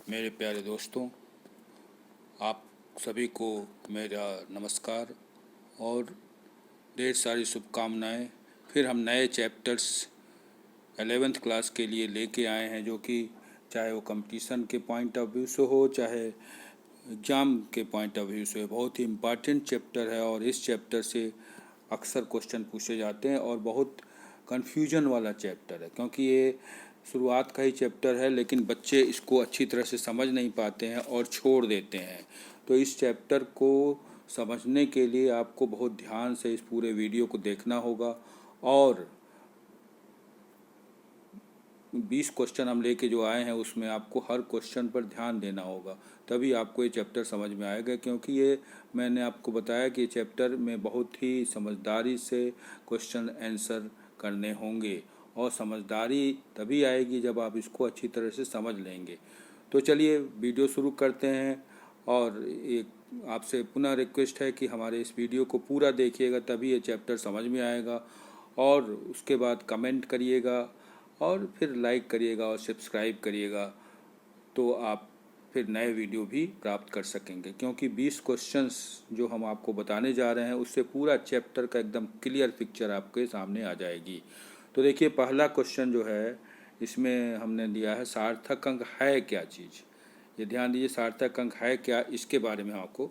मेरे प्यारे दोस्तों, आप सभी को मेरा नमस्कार और ढेर सारी शुभकामनाएं। फिर हम नए चैप्टर्स 11th क्लास के लिए लेके आए हैं, जो कि चाहे वो कंपटीशन के पॉइंट ऑफ व्यू से हो, चाहे एग्ज़ाम के पॉइंट ऑफ व्यू से, बहुत ही इम्पॉर्टेंट चैप्टर है। और इस चैप्टर से अक्सर क्वेश्चन पूछे जाते हैं और बहुत कन्फ्यूजन वाला चैप्टर है, क्योंकि ये शुरुआत का ही चैप्टर है, लेकिन बच्चे इसको अच्छी तरह से समझ नहीं पाते हैं और छोड़ देते हैं। तो इस चैप्टर को समझने के लिए आपको बहुत ध्यान से इस पूरे वीडियो को देखना होगा और 20 क्वेश्चन हम लेके जो आए हैं उसमें आपको हर क्वेश्चन पर ध्यान देना होगा, तभी आपको ये चैप्टर समझ में आएगा। क्योंकि ये मैंने आपको बताया कि चैप्टर में बहुत ही समझदारी से क्वेश्चन आंसर करने होंगे, और समझदारी तभी आएगी जब आप इसको अच्छी तरह से समझ लेंगे। तो चलिए वीडियो शुरू करते हैं। और एक आपसे पुनः रिक्वेस्ट है कि हमारे इस वीडियो को पूरा देखिएगा, तभी ये चैप्टर समझ में आएगा। और उसके बाद कमेंट करिएगा और फिर लाइक करिएगा और सब्सक्राइब करिएगा, तो आप फिर नए वीडियो भी प्राप्त कर सकेंगे। क्योंकि 20 क्वेश्चंस जो हम आपको बताने जा रहे हैं उससे पूरा चैप्टर का एकदम क्लियर पिक्चर आपके सामने आ जाएगी। तो देखिए, पहला क्वेश्चन जो है इसमें हमने दिया है सार्थक अंक है क्या चीज़। ये ध्यान दीजिए, सार्थक अंक है क्या, इसके बारे में आपको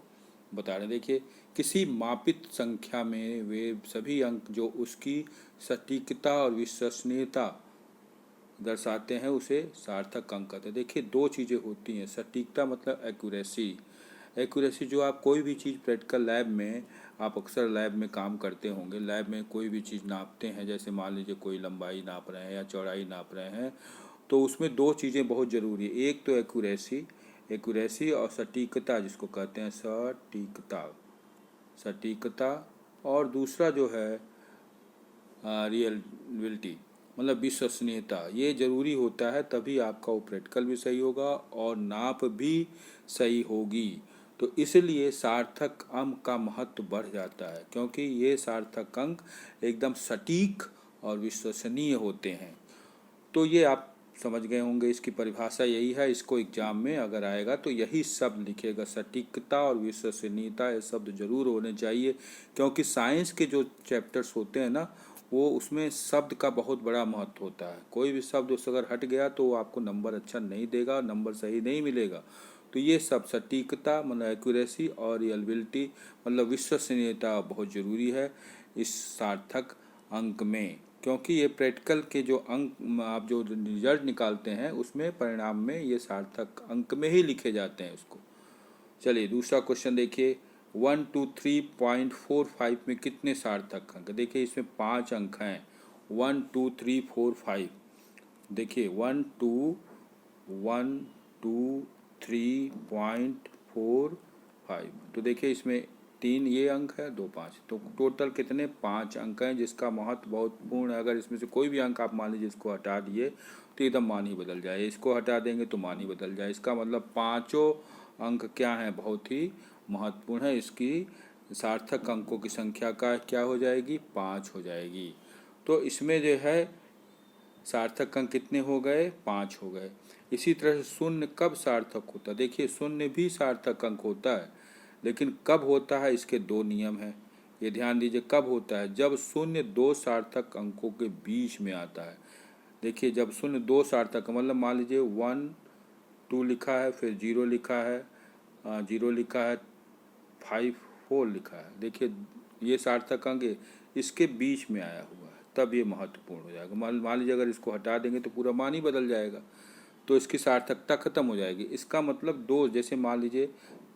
बता रहे हैं। देखिए, किसी मापित संख्या में वे सभी अंक जो उसकी सटीकता और विश्वसनीयता दर्शाते हैं उसे सार्थक अंक कहते हैं। देखिए, दो चीज़ें होती हैं। सटीकता मतलब एक्यूरेसी जो आप कोई भी चीज़ प्रैक्टिकल लैब में, आप अक्सर लैब में काम करते होंगे, लैब में कोई भी चीज़ नापते हैं, जैसे मान लीजिए कोई लंबाई नाप रहे हैं या चौड़ाई नाप रहे हैं, तो उसमें दो चीज़ें बहुत ज़रूरी है। एक तो एक्यूरेसी और सटीकता, जिसको कहते हैं सटीकता। और दूसरा जो है रियलिटी, मतलब विश्वसनीयता। ये ज़रूरी होता है, तभी आपका वो प्रैक्टिकल भी सही होगा और नाप भी सही होगी। तो इसलिए सार्थक अंक का महत्व बढ़ जाता है, क्योंकि ये सार्थक अंक एकदम सटीक और विश्वसनीय होते हैं। तो ये आप समझ गए होंगे, इसकी परिभाषा यही है। इसको एग्जाम में अगर आएगा तो यही शब्द लिखेगा, सटीकता और विश्वसनीयता। ये शब्द जरूर होने चाहिए, क्योंकि साइंस के जो चैप्टर्स होते हैं ना, वो उसमें शब्द का बहुत बड़ा महत्व होता है। कोई भी शब्द उससे अगर हट गया तो आपको नंबर अच्छा नहीं देगा, नंबर सही नहीं मिलेगा। तो ये सब सटीकता मतलब एक्यूरेसी और रियलिटी मतलब विश्वसनीयता बहुत ज़रूरी है इस सार्थक अंक में। क्योंकि ये प्रैक्टिकल के जो अंक आप जो रिजल्ट निकालते हैं उसमें परिणाम में ये सार्थक अंक में ही लिखे जाते हैं उसको। चलिए दूसरा क्वेश्चन देखिए, 123.45 में कितने सार्थक अंक। देखिए, इसमें 5 अंक हैं, 1 2 3 4 5। देखिए 123.45। तो देखिए, इसमें 3 ये अंक है, 2 5, तो टोटल कितने 5 अंक हैं, जिसका महत्व बहुत पूर्ण है। अगर इसमें से कोई भी अंक आप मान लीजिए इसको हटा दिए तो एकदम मान ही बदल जाए, इसको हटा देंगे तो मान ही बदल जाए। इसका मतलब पाँचों अंक क्या हैं, बहुत ही महत्वपूर्ण है। इसकी सार्थक अंकों की संख्या का क्या हो जाएगी, 5 हो जाएगी। तो इसमें जो है सार्थक अंक कितने हो गए, 5 हो गए। इसी तरह से शून्य कब सार्थक होता है। देखिए, शून्य भी सार्थक अंक होता है, लेकिन कब होता है इसके 2 नियम हैं। ये ध्यान दीजिए, कब होता है, जब शून्य 2 सार्थक अंकों के बीच में आता है। देखिए, जब शून्य 2 सार्थक मतलब मान लीजिए 1 2 लिखा है, फिर 0 लिखा है, 0 लिखा है, 5 4 लिखा है। देखिए, ये सार्थक अंक इसके बीच में आया हुआ है, तब ये महत्वपूर्ण हो जाएगा। मान लीजिए अगर इसको हटा देंगे तो पूरा मान ही बदल जाएगा, तो इसकी सार्थकता खत्म हो जाएगी। इसका मतलब 2, जैसे मान लीजिए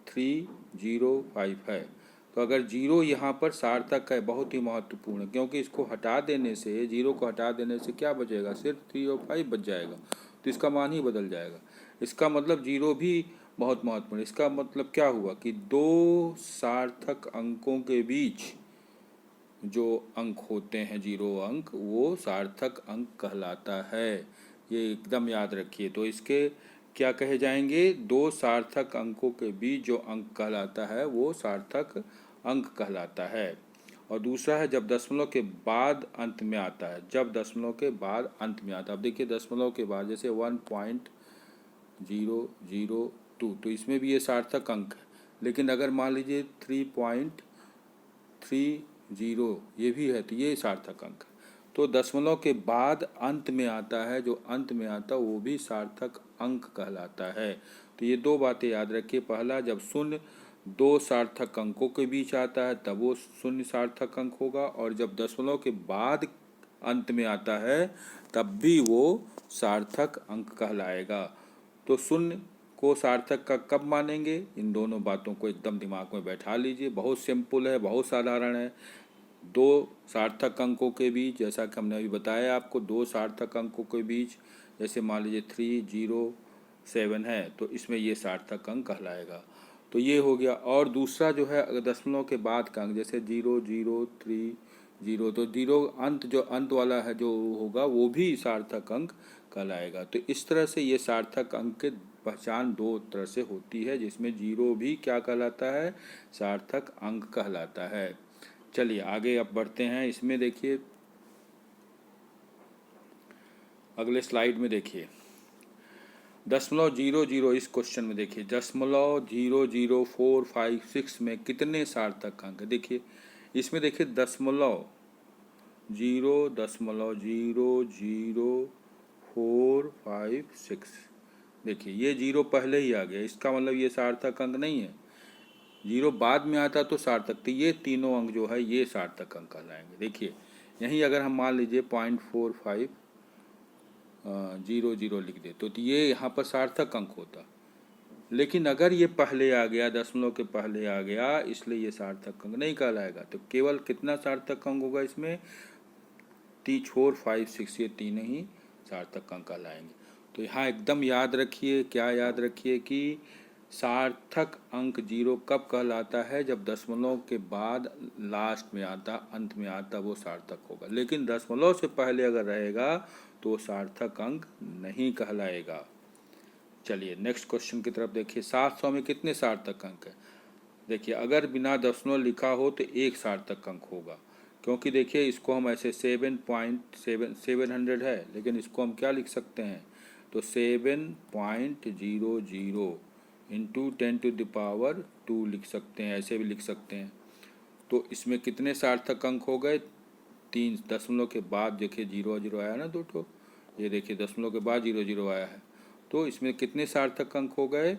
3 0 5 है, तो अगर 0 यहाँ पर सार्थक है, बहुत ही महत्वपूर्ण है, क्योंकि इसको हटा देने से, 0 को हटा देने से क्या बचेगा, सिर्फ 3 और 5 बच जाएगा, तो इसका मान ही बदल जाएगा। इसका मतलब 0 भी बहुत महत्वपूर्ण। इसका मतलब क्या हुआ कि 2 सार्थक अंकों के बीच जो अंक होते हैं, 0 अंक, वो सार्थक अंक कहलाता है। ये एकदम याद रखिए। तो इसके क्या कहे जाएंगे, 2 सार्थक अंकों के बीच जो अंक कहलाता है वो सार्थक अंक कहलाता है। और दूसरा है जब दशमलव के बाद अंत में आता है, जब दशमलव के बाद अंत में आता है। अब देखिए, दशमलव के बाद जैसे 0.002, तो इसमें भी ये सार्थक अंक है। लेकिन अगर मान लीजिए 3.30 ये भी है तो ये सार्थक अंक है। तो दशमलव के बाद अंत में आता है, जो अंत में आता है वो भी सार्थक अंक कहलाता है। तो ये दो बातें याद रखिए। पहला, जब शून्य दो सार्थक अंकों के बीच आता है तब वो शून्य सार्थक अंक होगा, और जब दशमलव के बाद अंत में आता है तब भी वो सार्थक अंक कहलाएगा। तो शून्य को सार्थक का कब मानेंगे, इन दोनों बातों को एकदम दिमाग में बैठा लीजिए। बहुत सिंपल है, बहुत साधारण है। दो सार्थक अंकों के बीच, जैसा कि हमने अभी बताया आपको, दो सार्थक अंकों के बीच, जैसे मान लीजिए 307 है तो इसमें ये सार्थक अंक कहलाएगा। तो ये हो गया। और दूसरा जो है, अगर दशमलव के बाद का अंक जैसे 0030, तो जीरो अंत, जो अंत वाला है जो होगा वो भी सार्थक अंक कहलाएगा। तो इस तरह से ये सार्थक अंक के पहचान दो तरह से होती है, जिसमें जीरो भी क्या कहलाता है, सार्थक अंक कहलाता है। चलिए आगे अब बढ़ते हैं। इसमें देखिए अगले स्लाइड में देखिए 0.00, इस क्वेश्चन में देखिए 0.00456 में कितने सार्थक अंक। देखिए इसमें देखिए 0.00456, देखिए ये जीरो पहले ही आ गया, इसका मतलब ये सार्थक अंक नहीं है। जीरो बाद में आता तो सार्थक, तो ये तीनों अंक जो है ये सार्थक अंक कहलाएंगे। देखिए यहीं अगर हम मान लीजिए 0.4500 लिख दे तो ये यहाँ पर सार्थक अंक होता। लेकिन अगर ये पहले आ गया, दशमलव के पहले आ गया, इसलिए ये सार्थक अंक नहीं कहलाएगा। तो केवल कितना सार्थक अंक होगा इसमें, 456, ये तीनों ही सार्थक अंक कहलाएंगे। तो यहाँ एकदम याद रखिए, क्या याद रखिए कि सार्थक अंक जीरो कब कहलाता है, जब दशमलव के बाद लास्ट में आता, अंत में आता, वो सार्थक होगा। लेकिन दशमलव से पहले अगर रहेगा तो सार्थक अंक नहीं कहलाएगा। चलिए नेक्स्ट क्वेश्चन की तरफ देखिए। 700 में कितने सार्थक अंक है। देखिए अगर बिना दशमलव लिखा हो तो एक सार्थक अंक होगा, क्योंकि देखिए इसको हम ऐसे 700 है, लेकिन इसको हम क्या लिख सकते हैं, तो 7.00 इंटू 10⁻² लिख सकते हैं, ऐसे भी लिख सकते हैं। तो इसमें कितने सार्थक अंक हो गए, 3। दशमलव के बाद देखिए 0 आया ना, दो ठो, ये देखिए दशमलव के बाद 0 आया है, तो इसमें कितने सार्थक अंक हो गए,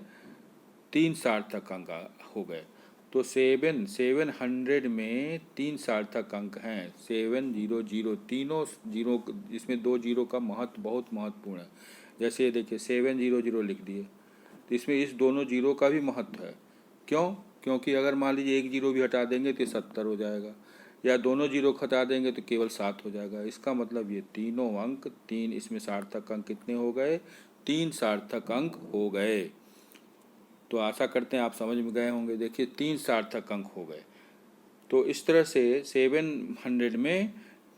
3 सार्थक अंक हो गए। तो 700 में 3 सार्थक अंक हैं, 700, तीनों जीरो, इसमें 2 जीरो का महत्व बहुत महत्वपूर्ण है। जैसे ये देखिए 700 लिख दिए, तो इसमें इस दोनों जीरो का भी महत्व है। क्यों, क्योंकि अगर मान लीजिए एक जीरो भी हटा देंगे तो 70 हो जाएगा, या दोनों जीरो हटा देंगे तो केवल 7 हो जाएगा। इसका मतलब ये तीनों अंक, 3 इसमें सार्थक अंक कितने हो गए, 3 सार्थक अंक हो गए। तो आशा करते हैं आप समझ में गए होंगे। देखिए 3 सार्थक अंक हो गए। तो इस तरह से 700 में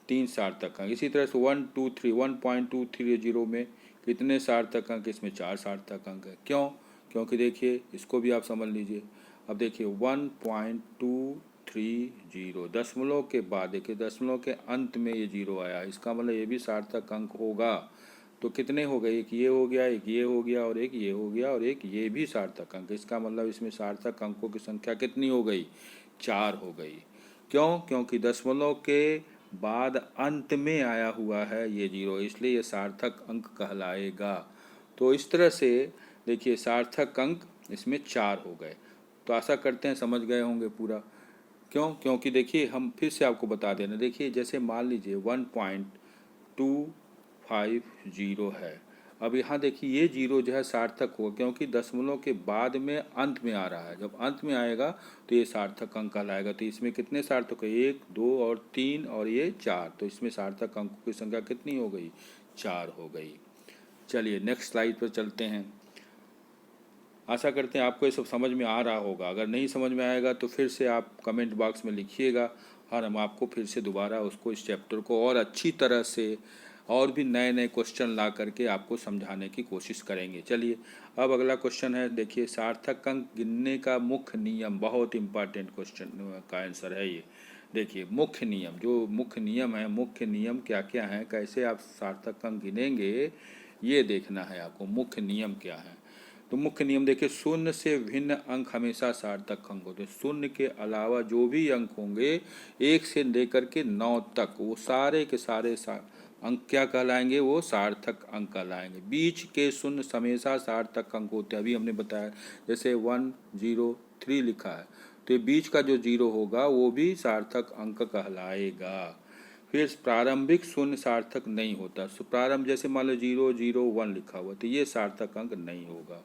3 सार्थक अंक, इसी तरह से 1.230 में कितने सार्थक अंक, इसमें 4 सार्थक अंक है। क्यों, क्योंकि देखिए इसको भी आप समझ लीजिए। अब देखिए 1.230, दशमलव के बाद देखिए दशमलव के अंत में ये जीरो आया, इसका मतलब ये भी सार्थक अंक होगा। तो कितने हो गए, एक ये हो गया, एक ये हो गया, और एक ये हो गया, और एक ये भी सार्थक अंक। इसका मतलब इसमें सार्थक अंकों की संख्या कितनी हो गई, 4 हो गई। क्यों, क्योंकि दशमलव के बाद अंत में आया हुआ है ये जीरो, इसलिए ये सार्थक अंक कहलाएगा। तो इस तरह से देखिए सार्थक अंक इसमें 4 हो गए। तो आशा करते हैं समझ गए होंगे पूरा। क्यों, क्योंकि देखिए हम फिर से आपको बता देना, देखिए जैसे मान लीजिए 1.250 है। अब यहाँ देखिए ये जीरो जो है सार्थक होगा, क्योंकि दशमलव के बाद में अंत में आ रहा है। जब अंत में आएगा तो ये सार्थक अंक कहलाएगा। तो इसमें कितने सार्थक है, 1, 2 और 3, और ये 4। तो इसमें सार्थक अंकों की संख्या कितनी हो गई, 4 हो गई। चलिए नेक्स्ट स्लाइड पर चलते हैं। आशा करते हैं आपको ये सब समझ में आ रहा होगा। अगर नहीं समझ में आएगा तो फिर से आप कमेंट बॉक्स में लिखिएगा, और हम आपको फिर से दोबारा उसको, इस चैप्टर को और अच्छी तरह से और भी नए नए क्वेश्चन ला करके आपको समझाने की कोशिश करेंगे। चलिए अब अगला क्वेश्चन है, देखिए सार्थक अंक गिनने का मुख्य नियम, बहुत इम्पॉर्टेंट क्वेश्चन का आंसर है ये। देखिए मुख्य नियम, जो मुख्य नियम है, मुख्य नियम क्या क्या हैं, कैसे आप सार्थक अंक गिनेंगे, ये देखना है आपको, मुख्य नियम क्या है। तो मुख्य नियम देखिए, शून्य से भिन्न अंक हमेशा सार्थक अंक होते हैं। शून्य के अलावा जो भी अंक होंगे 1 से लेकर के 9 तक वो सारे के सारे अंक क्या कहलाएंगे, वो सार्थक अंक कहलाएंगे। बीच के शून्य हमेशा सार्थक अंक होते हैं, अभी हमने बताया। जैसे 1 0 3 लिखा है, तो बीच का जो 0 होगा वो भी सार्थक अंक कहलाएगा। फिर प्रारंभिक शून्य सार्थक नहीं होता। प्रारंभ जैसे मान लो 0 0 1 लिखा हुआ, तो ये सार्थक अंक नहीं होगा।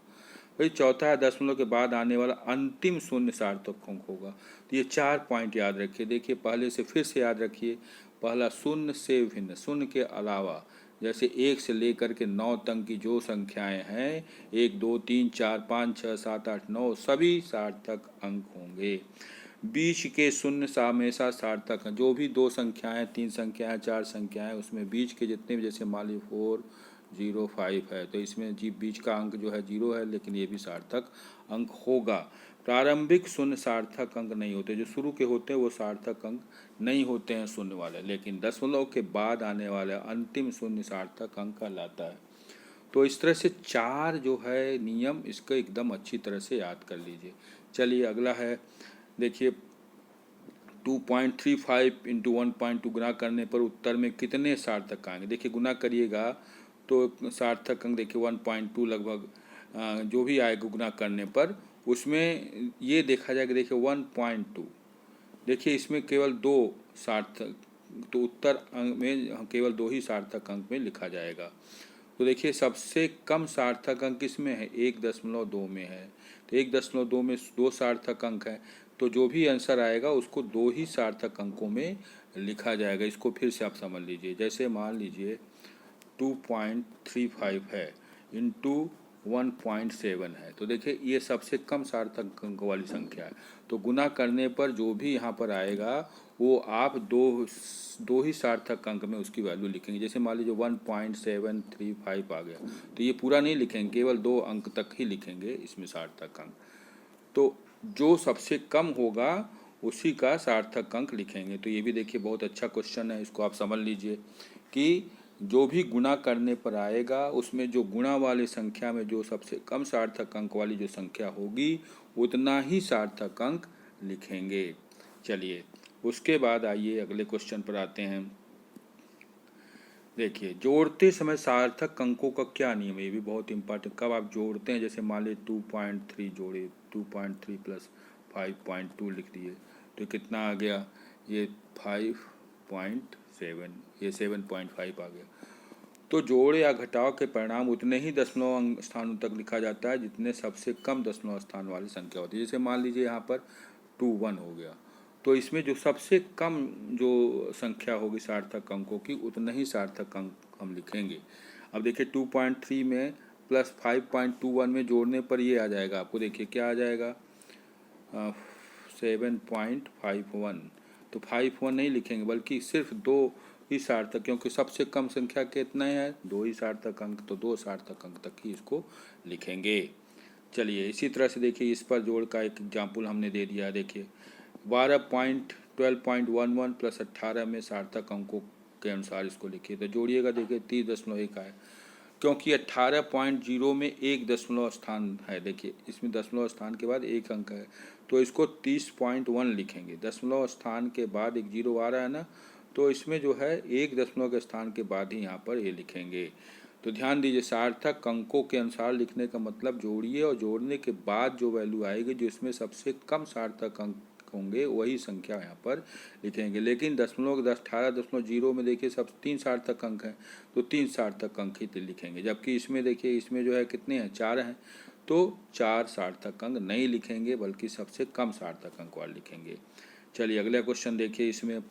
फिर चौथा है दशमलव के बाद आने वाला अंतिम शून्य सार्थक अंक होगा। तो ये 4 पॉइंट याद रखिए। देखिए पहले से फिर से याद रखिए। पहला, शून्य से भिन्न, शून्य के अलावा जैसे 1 से लेकर के 9 तक की जो संख्याएं हैं, 1 2 3 4 5 6 7 8 9 सभी सार्थक अंक होंगे। बीच के शून्य हमेशा सार्थक हैं। जो भी 2 संख्याएं, 3 संख्याएं, 4 संख्याएं, उसमें बीच के जितने भी, जैसे मान ली 4 0 5 है, तो इसमें जी बीच का अंक जो है 0 है, लेकिन ये भी सार्थक अंक होगा। प्रारंभिक शून्य सार्थक अंक नहीं होते। जो शुरू के होते हैं वो सार्थक अंक नहीं होते हैं शून्य वाले, लेकिन दशमलव के बाद आने वाला अंतिम शून्य सार्थक अंक कहलाता है। तो इस तरह से 4 जो है नियम, इसको एकदम अच्छी तरह से याद कर लीजिए। चलिए अगला है, देखिए 2.35 इंटू 1.2 गुना करने पर उत्तर में कितने सार्थक आएंगे। देखिए गुना करिएगा तो सार्थक अंक देखिए 1.2 लगभग जो भी आएगा गुना करने पर, उसमें ये देखा जाएगा। देखिए 1.2, देखिए इसमें केवल 2 सार्थक, तो उत्तर अंक में केवल 2 ही सार्थक अंक में लिखा जाएगा। तो देखिए सबसे कम सार्थक अंक किसमें है, 1.2 में है। तो 1.2 में 2 सार्थक अंक है, तो जो भी आंसर आएगा उसको 2 ही सार्थक अंकों में लिखा जाएगा। इसको फिर से आप समझ लीजिए। जैसे मान लीजिए 2.35 है इंटू 1.7 है, तो देखिए ये सबसे कम सार्थक अंक वाली संख्या है। तो गुना करने पर जो भी यहाँ पर आएगा वो आप दो ही सार्थक अंक में उसकी वैल्यू लिखेंगे। जैसे मान लीजिए 1.735 आ गया, तो ये पूरा नहीं लिखेंगे, केवल 2 अंक तक ही लिखेंगे इसमें सार्थक अंक। तो जो सबसे कम होगा उसी का सार्थक अंक लिखेंगे। तो ये भी देखिए बहुत अच्छा क्वेश्चन है, इसको आप समझ लीजिए कि जो भी गुणा करने पर आएगा उसमें जो गुणा वाली संख्या में जो सबसे कम सार्थक अंक वाली जो संख्या होगी उतना ही सार्थक अंक लिखेंगे। चलिए उसके बाद आइए अगले क्वेश्चन पर आते हैं। देखिए जोड़ते समय सार्थक अंकों का क्या नियम है, ये भी बहुत इंपॉर्टेंट। कब आप जोड़ते हैं, जैसे मान लीजिए 2.3 जोड़े, 2.3 प्लस 5.2 लिख दिए, तो कितना आ गया, ये 5.7, ये 7.5 आ गया। तो जोड़े या घटाव के परिणाम उतने ही दशमलव स्थानों तक लिखा जाता है जितने सबसे कम दशमलव स्थान वाली संख्या होती है। जैसे मान लीजिए यहाँ पर 21 हो गया, तो इसमें जो सबसे कम जो संख्या होगी सार्थक अंकों की, उतना ही सार्थक अंक हम लिखेंगे। अब देखिए 2.3 में प्लस 5.21 में जोड़ने पर ये आ जाएगा आपको, देखिए क्या आ जाएगा, 7.51। तो 51 नहीं लिखेंगे, बल्कि सिर्फ 2 ही सार्थक, क्योंकि सबसे कम संख्या कितना है, 2 ही सार्थक अंक, तो 2 सार्थक अंक तक ही इसको लिखेंगे। चलिए इसी तरह से देखिए इस पर जोड़ का एक एग्जाम्पल हमने दे दिया। देखिए 12.11 प्लस 18 में सार्थक अंकों के अनुसार इसको लिखिए। तो जोड़िएगा, देखिए 30.1 आए, क्योंकि 18.0 में 1 दशमलव स्थान है। देखिए इसमें दशमलव स्थान के बाद 1 अंक है, तो इसको 30.1 लिखेंगे। दशमलव स्थान के बाद एक 0 आ रहा है ना, तो इसमें जो है 1 दशमलव के स्थान के बाद ही यहाँ पर ये लिखेंगे। तो ध्यान दीजिए, सार्थक अंकों के अनुसार लिखने का मतलब जोड़िए और जोड़ने के बाद जो वैल्यू आएगी, जो इसमें सबसे कम सार्थक अंक होंगे वही संख्या यहाँ पर लिखेंगे। लेकिन 18.0 में देखिए सब 3 सार्थक अंक हैं, तो 3 सार्थक अंक ही लिखेंगे। जबकि इसमें देखिए इसमें जो है कितने हैं, 4 हैं, तो 4 सार्थक अंक नहीं लिखेंगे, बल्कि सबसे कम सार्थक अंक वाले लिखेंगे। चलिए अगला क्वेश्चन देखिए, इसमें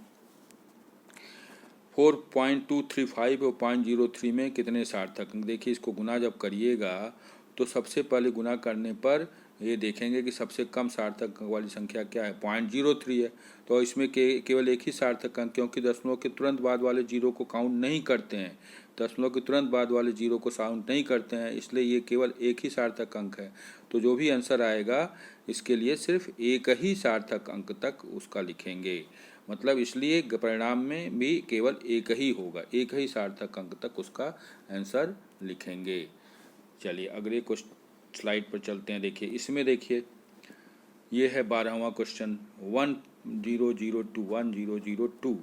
4.235 और 0.03 में कितने सार्थक अंक। देखिए इसको गुना जब करिएगा तो सबसे पहले गुना करने पर ये देखेंगे कि सबसे कम सार्थक अंक वाली संख्या क्या है, 0.03 है। तो इसमें केवल एक ही सार्थक अंक, क्योंकि दशमलव के तुरंत बाद वाले 0 को काउंट नहीं करते हैं, दशमलव के तुरंत बाद वाले 0 को काउंट नहीं करते हैं, इसलिए ये केवल एक ही सार्थक अंक है। तो जो भी आंसर आएगा इसके लिए सिर्फ एक ही सार्थक अंक तक उसका लिखेंगे। मतलब इसलिए परिणाम में भी केवल एक ही होगा, एक ही सार्थक अंक तक उसका आंसर लिखेंगे। चलिए अगले क्वेश्चन स्लाइड पर चलते हैं। देखिए इसमें देखिए ये है 12वां क्वेश्चन 1002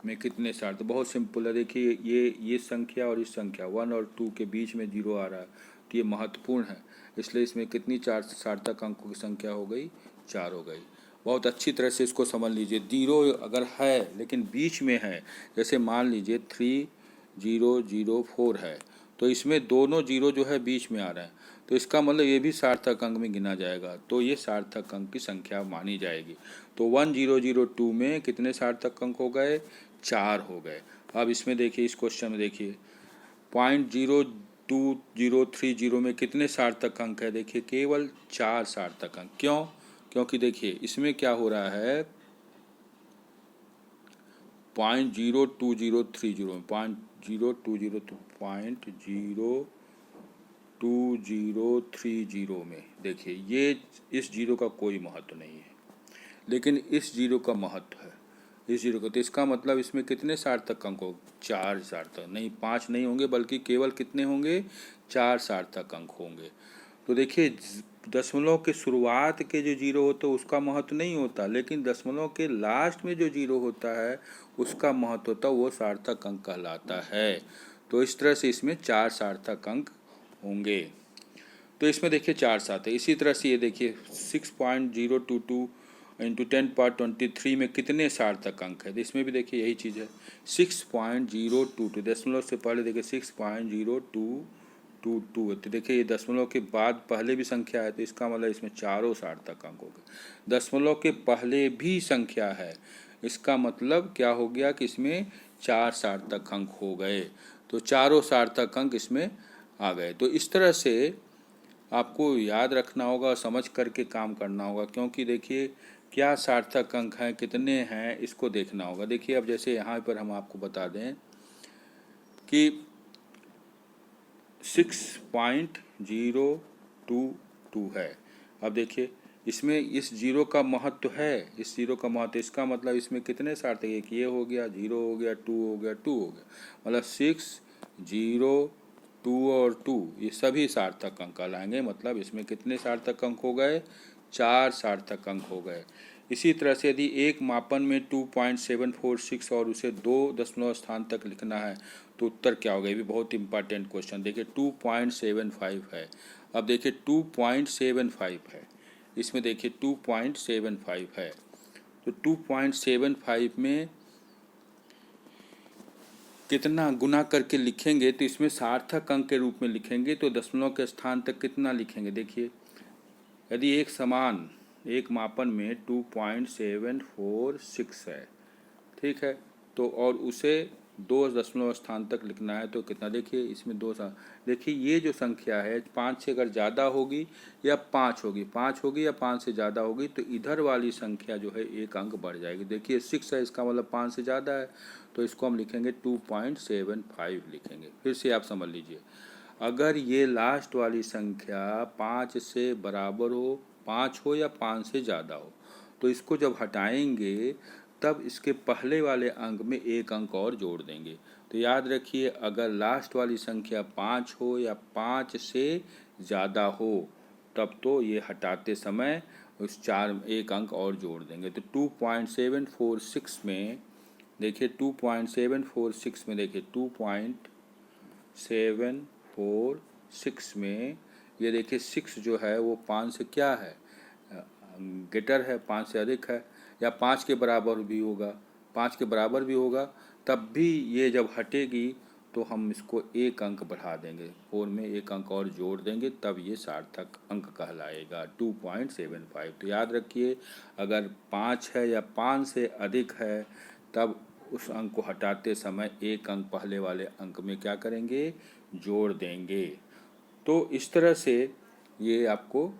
में कितने सार्थक, बहुत सिंपल है। देखिए ये संख्या और इस संख्या 1 और 2 के बीच में 0 आ रहा है, तो ये महत्वपूर्ण है, इसलिए इसमें कितनी चार सार्थक अंकों की संख्या हो गई, 4 हो गई। बहुत अच्छी तरह से इसको समझ लीजिए। 0 अगर है लेकिन बीच में है, जैसे मान लीजिए 3004 है, तो इसमें दोनों 0 जो है बीच में आ रहा है, तो इसका मतलब ये भी सार्थक अंक में गिना जाएगा, तो ये सार्थक अंक की संख्या मानी जाएगी। तो 1002 में कितने सार्थक अंक हो गए, 4 हो गए। अब इसमें देखिए, इस क्वेश्चन में देखिए 0.02030 में कितने सार्थक अंक है, देखिए केवल 4 सार्थक अंक। क्यों? क्योंकि देखिए इसमें क्या हो रहा है, 0.02030 में देखिए ये इस जीरो का कोई महत्व नहीं है, लेकिन इस जीरो का महत्व है, इस जीरो का। तो इसका मतलब इसमें कितने सार्थक अंक हो, 4 सार्थक, नहीं 5 नहीं होंगे, बल्कि केवल कितने होंगे, 4 सार्थक अंक होंगे। तो देखिए दशमलव के शुरुआत के जो जीरो होता है उसका महत्व नहीं होता, लेकिन दशमलव के लास्ट में जो जीरो होता है उसका महत्व होता है, वो सार्थक अंक कहलाता है। तो इस तरह से इसमें 4 सार्थक अंक होंगे। तो इसमें देखिए 4 साथ है। इसी तरह से ये देखिए 6.022 इंटू 10⁻23 में कितने सार्थक अंक है, तो इसमें भी देखिए यही चीज़ है, 6.022, दशमलव से पहले देखिए 6.0222 है। तो देखिए ये दशमलव के बाद पहले भी संख्या है, तो इसका मतलब इसमें चारों सार्थक अंक हो गए। दशमलव के पहले भी संख्या है, इसका मतलब क्या हो गया कि इसमें 4 सार्थक अंक हो गए, तो चारों सार्थक अंक इसमें आ गए। तो इस तरह से आपको याद रखना होगा, समझ करके काम करना होगा, क्योंकि देखिए क्या सार्थक अंक हैं, कितने हैं, इसको देखना होगा। देखिए अब जैसे यहाँ पर हम आपको बता दें कि 6.022 है। अब देखिए इसमें इस जीरो का महत्व है, इस जीरो का महत्व, इसका मतलब इसमें कितने सार्थक, एक ये हो गया, 0 हो गया, 2 हो गया, 2 हो गया, मतलब 6, 0, 2 और 2 ये सभी सार्थक अंक कहलाएंगे। मतलब इसमें कितने सार्थक अंक हो गए, 4 सार्थक अंक हो गए। इसी तरह से यदि एक मापन में 2.746 और उसे 2 दशमलव स्थान तक लिखना है, तो उत्तर क्या होगा, ये भी बहुत इंपॉर्टेंट क्वेश्चन। देखिए 2.75 है। अब देखिए 2.75 है, इसमें देखिए 2.75 है, तो 2.75 में कितना गुना करके लिखेंगे, तो इसमें सार्थक अंक के रूप में लिखेंगे, तो दशमलव के स्थान तक कितना लिखेंगे। देखिए यदि एक समान एक मापन में 2.746 है, ठीक है, तो और उसे 2 दशमलव स्थान तक लिखना है, तो कितना, देखिए इसमें 2 देखिए ये जो संख्या है 5 से अगर ज़्यादा होगी या 5 होगी, 5 होगी या 5 से ज़्यादा होगी, तो इधर वाली संख्या जो है एक अंक बढ़ जाएगी। देखिए 6 है, इसका मतलब 5 से ज़्यादा है, तो इसको हम लिखेंगे 2.75 लिखेंगे। फिर से आप समझ लीजिए, अगर ये लास्ट वाली संख्या 5 से बराबर हो, 5 हो या 5 से ज़्यादा हो, तो इसको जब हटाएंगे तब इसके पहले वाले अंक में एक अंक और जोड़ देंगे। तो याद रखिए, अगर लास्ट वाली संख्या 5 हो या 5 से ज़्यादा हो, तब तो ये हटाते समय उस 4 एक अंक और जोड़ देंगे। तो 2.746 में देखिए 2.746 में देखिए 2.746 में ये देखिए 6 जो है वो 5 से क्या है, ग्रेटर है, 5 से अधिक है, या 5 के बराबर भी होगा, 5 के बराबर भी होगा, तब भी ये जब हटेगी तो हम इसको एक अंक बढ़ा देंगे, 4 में एक अंक और जोड़ देंगे, तब ये सार्थक अंक कहलाएगा 2.75। तो याद रखिए, अगर 5 है या 5 से अधिक है, तब उस अंक को हटाते समय एक अंक पहले वाले अंक में क्या करेंगे, जोड़ देंगे। तो इस तरह से ये आपको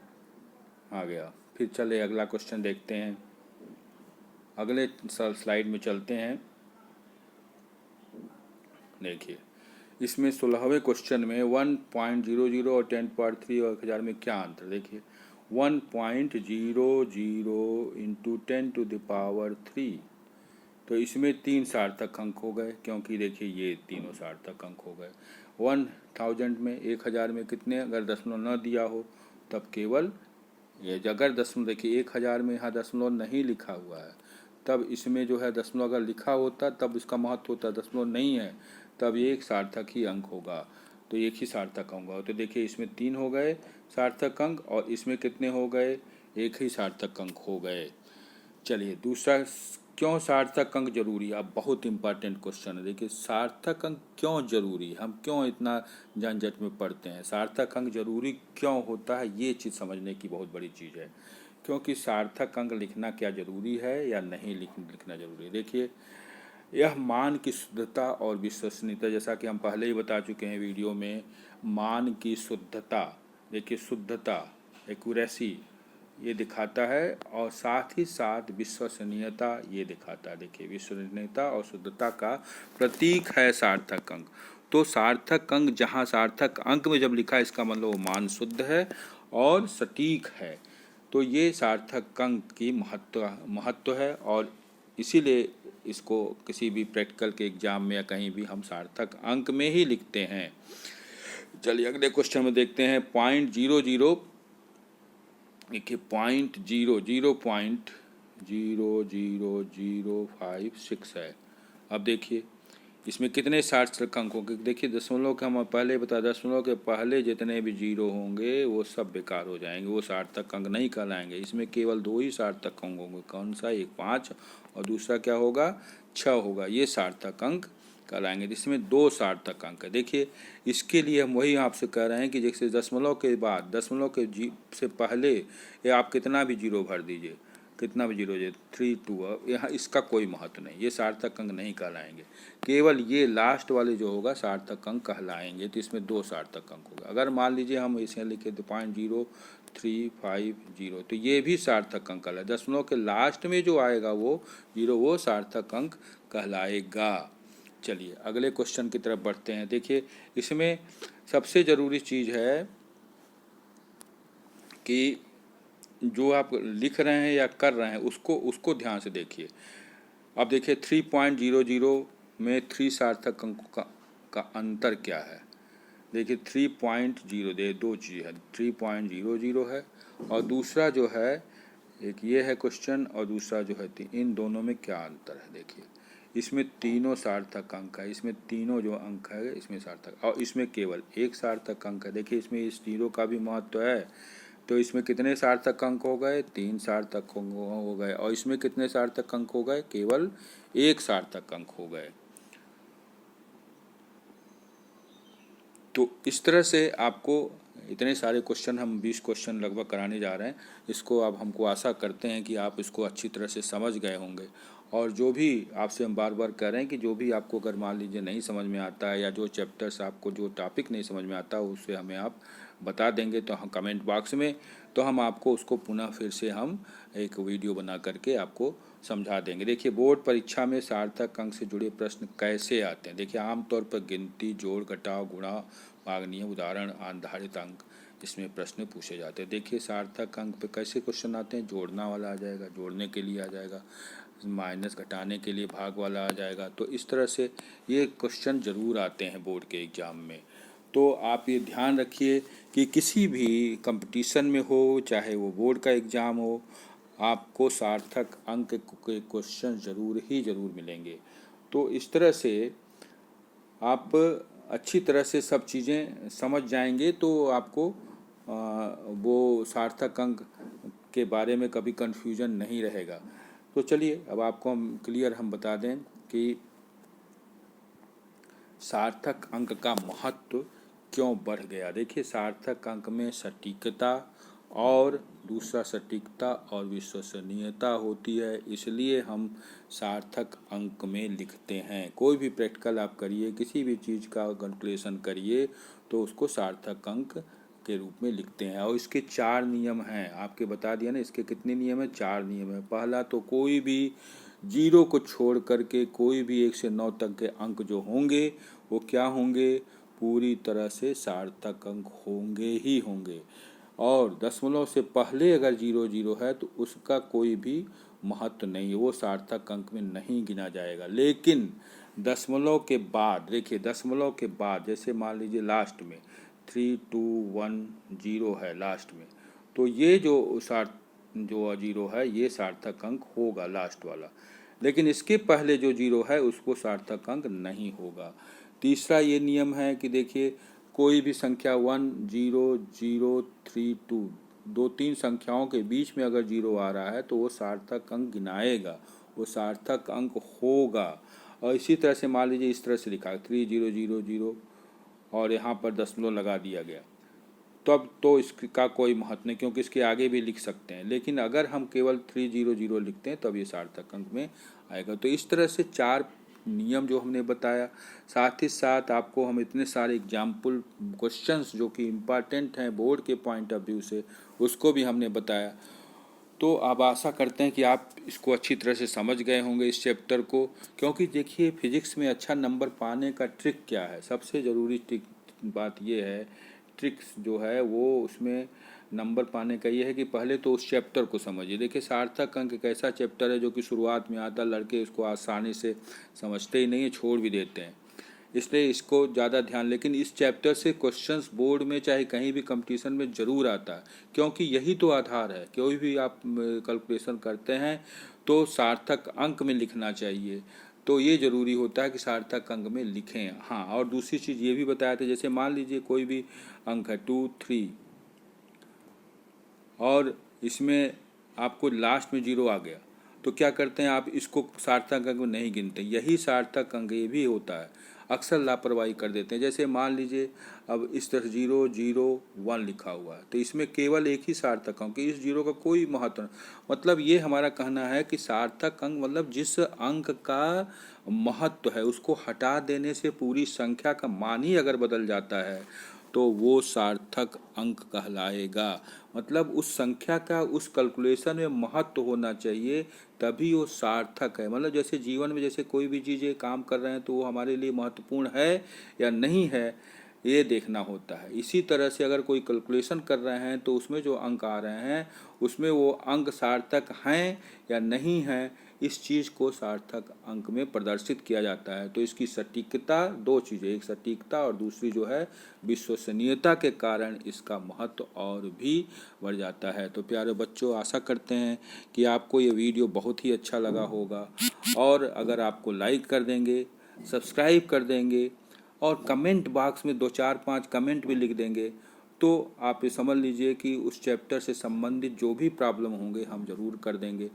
आ गया। फिर चले अगला क्वेश्चन देखते हैं, अगले स्लाइड में चलते हैं। देखिए इसमें 16वें क्वेश्चन में 1.00 और 10⁻³ और 1000 में क्या अंतर, देखिए 1.00 इंटू 10⁻³ तो इसमें 3 सार्थक अंक हो गए, क्योंकि देखिए ये तीनों सार्थक अंक हो गए। 1000 में 1000 में कितने, अगर दशमलव न दिया हो तब केवल ये, अगर दशमलव देखिए 1000 में यहाँ दशमलव नहीं लिखा हुआ है तब इसमें जो है दशमलव अगर लिखा होता तब इसका महत्व होता, दशमलव नहीं है तब ये एक सार्थक ही अंक होगा, तो एक ही सार्थक अंक होगा। तो देखिए इसमें 3 हो गए सार्थक अंक और इसमें कितने हो गए, एक ही सार्थक अंक हो गए। चलिए दूसरा, क्यों सार्थक अंक जरूरी, अब बहुत इंपॉर्टेंट क्वेश्चन है। देखिए सार्थक अंक क्यों जरूरी, हम क्यों इतना झंझट में पड़ते हैं, सार्थक अंक जरूरी क्यों होता है, ये चीज़ समझने की बहुत बड़ी चीज़ है। क्योंकि सार्थक अंक लिखना क्या जरूरी है या नहीं लिखना जरूरी है। देखिए यह मान की शुद्धता और विश्वसनीयता, जैसा कि हम पहले ही बता चुके हैं वीडियो में, मान की शुद्धता, देखिए शुद्धता एक्यूरेसी ये दिखाता है और साथ ही साथ विश्वसनीयता ये दिखाता है। देखिए विश्वसनीयता और शुद्धता का प्रतीक है सार्थक अंक। तो सार्थक अंक, जहाँ सार्थक अंक में जब लिखा है इसका मतलब वो मान शुद्ध है और सटीक है। तो ये सार्थक अंक की महत्व है और इसीलिए इसको किसी भी प्रैक्टिकल के एग्जाम में या कहीं भी हम सार्थक अंक में ही लिखते हैं। चलिए अगले क्वेश्चन में देखते हैं। 0.00 देखिए 0.000056 है। अब देखिए इसमें कितने सार्थक अंक होंगे। देखिए दशमलव के हम पहले बता, दशमलव के पहले जितने भी जीरो होंगे वो सब बेकार हो जाएंगे, वो सार्थक अंक नहीं कहलाएंगे। इसमें केवल 2 ही सार्थक अंक होंगे, कौन सा, एक 5 और दूसरा क्या होगा 6 होगा, ये सार्थक अंक कहलाएंगे। जिसमें 2 सार्थक अंक है। देखिए इसके लिए हम वही आपसे कह रहे हैं कि जैसे दशमलव के बाद, दशमलव के से पहले ये आप कितना भी जीरो भर दीजिए, कितना भी जीरो है 3 2, यहाँ इसका कोई महत्व नहीं, ये सार्थक अंक नहीं कहलाएंगे। केवल ये लास्ट वाले जो होगा सार्थक अंक कहलाएंगे। तो इसमें 2 सार्थक अंक होगा। अगर मान लीजिए हम इसे लिखे तो 0.0350 तो ये भी सार्थक अंक कहलाएगा। दशमलव के लास्ट में जो आएगा वो जीरो, वो सार्थक अंक कहलाएगा। चलिए अगले क्वेश्चन की तरफ बढ़ते हैं। देखिए इसमें सबसे ज़रूरी चीज़ है कि जो आप लिख रहे हैं या कर रहे हैं उसको ध्यान से देखिए। अब देखिए 3.00 में 3 सार्थक अंकों का अंतर क्या है। देखिए 3.0 दे 2 चीज़ है, 3.00 है और दूसरा जो है एक ये है क्वेश्चन और दूसरा जो है इन दोनों में क्या अंतर है। देखिए इसमें तीनों सार्थक अंक है, इसमें तीनों जो अंक है इसमें सार्थक, और इसमें केवल एक सार्थक अंक है। देखिए इसमें इस जीरो का भी महत्व है। तो इसमें कितने सार्थक अंक हो गए, 3 सार्थक अंक हो गए और इसमें कितने सार्थक अंक हो गए, केवल एक सार्थक अंक हो गए। तो इस तरह से आपको इतने सारे क्वेश्चन, हम 20 क्वेश्चन लगभग कराने जा रहे हैं। इसको अब हमको आशा करते हैं कि आप इसको अच्छी तरह से समझ गए होंगे। और जो भी आपसे हम बार बार कह रहे हैं कि जो भी आपको अगर मान लीजिए नहीं समझ में आता है या जो चैप्टर्स आपको जो टॉपिक नहीं समझ में आता उससे हमें आप बता देंगे तो हम कमेंट बॉक्स में, तो हम आपको उसको पुनः फिर से हम एक वीडियो बना करके आपको समझा देंगे। देखिए बोर्ड परीक्षा में सार्थक अंक से जुड़े प्रश्न कैसे आते हैं। देखिए आमतौर पर गिनती, जोड़, घटाव, गुणा, भागनीय, उदाहरण आधारित अंक इसमें प्रश्न पूछे जाते हैं। देखिए सार्थक अंक पे कैसे क्वेश्चन आते हैं, जोड़ना वाला आ जाएगा, जोड़ने के लिए आ जाएगा, माइनस घटाने के लिए भाग वाला आ जाएगा। तो इस तरह से ये क्वेश्चन ज़रूर आते हैं बोर्ड के एग्ज़ाम में। तो आप ये ध्यान रखिए कि किसी भी कंपटीशन में हो, चाहे वो बोर्ड का एग्ज़ाम हो, आपको सार्थक अंक के क्वेश्चन ज़रूर मिलेंगे। तो इस तरह से आप अच्छी तरह से सब चीज़ें समझ जाएंगे तो आपको वो सार्थक अंक के बारे में कभी कन्फ्यूजन नहीं रहेगा। तो चलिए अब आपको हम बता दें कि सार्थक अंक का महत्व क्यों बढ़ गया। देखिए सार्थक अंक में सटीकता और दूसरा सटीकता और विश्वसनीयता होती है, इसलिए हम सार्थक अंक में लिखते हैं। कोई भी प्रैक्टिकल आप करिए, किसी भी चीज़ का कैलकुलेशन करिए तो उसको सार्थक अंक के रूप में लिखते हैं। और इसके 4 नियम हैं, आपके बता दिया ना, इसके कितने नियम हैं, 4 नियम हैं। पहला तो कोई भी जीरो को छोड़ करके कोई भी 1 से 9 तक के अंक जो होंगे वो क्या होंगे, पूरी तरह से सार्थक अंक होंगे ही होंगे। और दशमलव से पहले अगर 00 है तो उसका कोई भी महत्व नहीं है, वो सार्थक अंक में नहीं गिना जाएगा। लेकिन दशमलव के बाद, देखिए दशमलव के बाद जैसे मान लीजिए लास्ट में 3210 है लास्ट में, तो ये जो जीरो है ये सार्थक अंक होगा लास्ट वाला, लेकिन इसके पहले जो जीरो है उसको सार्थक अंक नहीं होगा। तीसरा ये नियम है कि देखिए कोई भी संख्या 1 0 0 3 2 दो तीन संख्याओं के बीच में अगर जीरो आ रहा है तो वो सार्थक अंक गिनाएगा, वो सार्थक अंक होगा। और इसी तरह से मान लीजिए इस तरह से लिखा 3000 और यहाँ पर दशमलव लगा दिया गया, तब तो इसका कोई महत्व नहीं, क्योंकि इसके आगे भी लिख सकते हैं, लेकिन अगर हम केवल 300 लिखते हैं तब ये सार्थक अंक में आएगा। तो इस तरह से 4 नियम जो हमने बताया, साथ ही साथ आपको हम इतने सारे एग्जाम्पल क्वेश्चंस जो कि इम्पॉर्टेंट हैं बोर्ड के पॉइंट ऑफ व्यू से, उसको भी हमने बताया। तो अब आशा करते हैं कि आप इसको अच्छी तरह से समझ गए होंगे इस चैप्टर को, क्योंकि देखिए फिजिक्स में अच्छा नंबर पाने का ट्रिक क्या है, सबसे ज़रूरी बात ये है, ट्रिक्स जो है वो उसमें नंबर पाने का ये है कि पहले तो उस चैप्टर को समझिए। देखिए सार्थक अंक एक ऐसा चैप्टर है जो कि शुरुआत में आता, लड़के इसको आसानी से समझते ही नहीं है, छोड़ भी देते हैं, इसलिए इसको ज़्यादा ध्यान, लेकिन इस चैप्टर से क्वेश्चंस बोर्ड में चाहे कहीं भी कंपटीशन में ज़रूर आता है, क्योंकि यही तो आधार है। कोई भी आप कैलकुलेशन करते हैं तो सार्थक अंक में लिखना चाहिए, तो ये ज़रूरी होता है कि सार्थक अंक में लिखें। हाँ, और दूसरी चीज़ ये भी बताया था, जैसे मान लीजिए कोई भी अंक है 2 3 और इसमें आपको लास्ट में जीरो आ गया, तो क्या करते हैं आप इसको सार्थक अंक में नहीं गिनते, यही सार्थक अंक ये भी होता है, अक्सर लापरवाही कर देते हैं। जैसे मान लीजिए अब इस तरह 0 0 1 लिखा हुआ है, तो इसमें केवल एक ही सार्थक अंक, इस जीरो का कोई महत्व नहीं। मतलब ये हमारा कहना है कि सार्थक अंक मतलब जिस अंक का महत्व है उसको हटा देने से पूरी संख्या का मान ही अगर बदल जाता है तो वो सार्थक अंक कहलाएगा। मतलब उस संख्या का उस कैलकुलेशन में महत्व होना चाहिए, तभी वो सार्थक है। मतलब जैसे जीवन में जैसे कोई भी चीज़ें काम कर रहे हैं तो वो हमारे लिए महत्वपूर्ण है या नहीं है, ये देखना होता है। इसी तरह से अगर कोई कैलकुलेशन कर रहे हैं तो उसमें जो अंक आ रहे हैं उसमें वो अंक सार्थक हैं या नहीं हैं, इस चीज़ को सार्थक अंक में प्रदर्शित किया जाता है। तो इसकी सटीकता, दो चीज़ें, एक सटीकता और दूसरी जो है विश्वसनीयता के कारण इसका महत्व और भी बढ़ जाता है। तो प्यारे बच्चों, आशा करते हैं कि आपको ये वीडियो बहुत ही अच्छा लगा होगा, और अगर आपको लाइक कर देंगे, सब्सक्राइब कर देंगे और कमेंट बॉक्स में 2 4 5 कमेंट भी लिख देंगे, तो आप ये समझ लीजिए कि उस चैप्टर से संबंधित जो भी प्रॉब्लम होंगे हम ज़रूर कर देंगे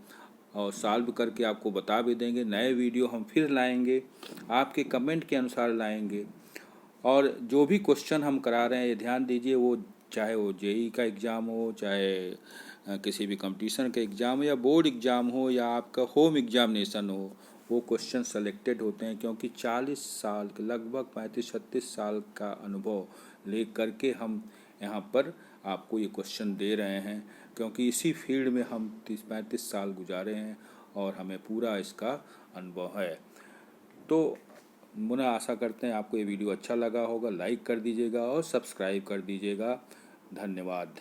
और सॉल्व करके आपको बता भी देंगे। नए वीडियो हम फिर लाएंगे, आपके कमेंट के अनुसार लाएंगे। और जो भी क्वेश्चन हम करा रहे हैं ये ध्यान दीजिए, वो चाहे वो जेई का एग्ज़ाम हो, चाहे किसी भी कंपटीशन का एग्ज़ाम हो, या बोर्ड एग्ज़ाम हो, या आपका होम एग्जामिनेशन हो, वो क्वेश्चन सेलेक्टेड होते हैं, क्योंकि 40 साल के लगभग 35-36 साल का अनुभव ले करके हम यहाँ पर आपको ये क्वेश्चन दे रहे हैं, क्योंकि इसी फील्ड में हम 30-35 साल गुजारे हैं और हमें पूरा इसका अनुभव है। तो मुझे आशा करते हैं आपको ये वीडियो अच्छा लगा होगा, लाइक कर दीजिएगा और सब्सक्राइब कर दीजिएगा। धन्यवाद।